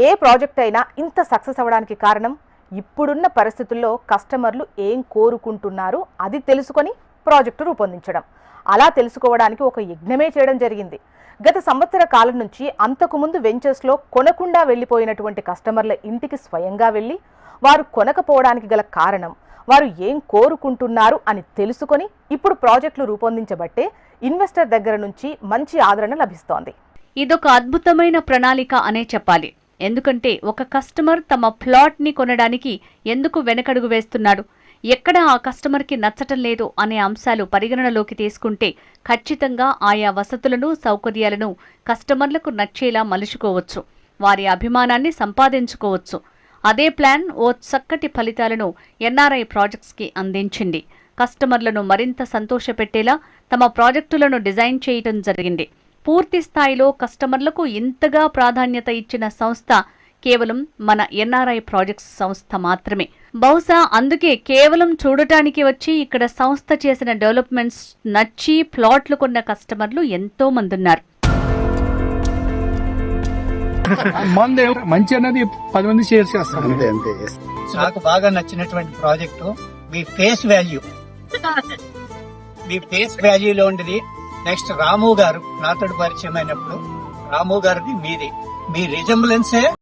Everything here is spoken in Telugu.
ఏ ప్రాజెక్ట్ అయినా ఇంత సక్సెస్ అవ్వడానికి కారణం ఇప్పుడున్న పరిస్థితుల్లో కస్టమర్లు ఏం కోరుకుంటున్నారు అది తెలుసుకొని ప్రాజెక్టు రూపొందించడం. అలా తెలుసుకోవడానికి ఒక యజ్ఞమే చేయడం జరిగింది. గత సంవత్సర కాలం నుంచి అంతకుముందు వెంచర్స్లో కొనకుండా వెళ్ళిపోయినటువంటి కస్టమర్ల ఇంటికి స్వయంగా వెళ్ళి వారు కొనకపోవడానికి గల కారణం, వారు ఏం కోరుకుంటున్నారు అని తెలుసుకొని ఇప్పుడు ప్రాజెక్టులు రూపొందించబట్టే ఇన్వెస్టర్ దగ్గర నుంచి మంచి ఆదరణ లభిస్తోంది. ఇదొక అద్భుతమైన ప్రణాళిక అనే చెప్పాలి. ఎందుకంటే ఒక కస్టమర్ తమ ప్లాట్ని కొనడానికి ఎందుకు వెనకడుగు వేస్తున్నాడు, ఎక్కడ ఆ కస్టమర్కి నచ్చటం లేదు అనే అంశాలు పరిగణనలోకి తీసుకుంటే ఖచ్చితంగా ఆయా వసతులను, సౌకర్యాలను కస్టమర్లకు నచ్చేలా మలుచుకోవచ్చు, వారి అభిమానాన్ని సంపాదించుకోవచ్చు. అదే ప్లాన్ ఓ చక్కటి ఫలితాలను ఎన్ఆర్ఐ ప్రాజెక్ట్స్కి అందించింది. కస్టమర్లను మరింత సంతోషపెట్టేలా తమ ప్రాజెక్టులను డిజైన్ చేయటం జరిగింది. పూర్తి స్థాయిలో కస్టమర్లకు ఇంతగా ప్రాధాన్యత ఇచ్చిన సంస్థ కేవలం మన ఎన్ఆర్ఐ ప్రాజెక్ట్స్ సంస్థ మాత్రమే. బహుశా అందుకే కేవలం చూడటానికి వచ్చి ఇక్కడ సంస్థ చేసిన డెవలప్మెంట్స్ నచ్చి ప్లాట్లు కొన్న కస్టమర్లు ఎంతో మంది ఉన్నారు. మంచి అనేది 10 మంది షేర్ చేస్తారు. నాకు బాగా నచ్చినటువంటి ప్రాజెక్టు మీ ఫేస్ వాల్యూలో ఉండేది. నెక్స్ట్ రాము గారు నాతోటి పరిచయం అయినప్పుడు రాము గారిది మీది, మీ రిజంబ్లెన్సే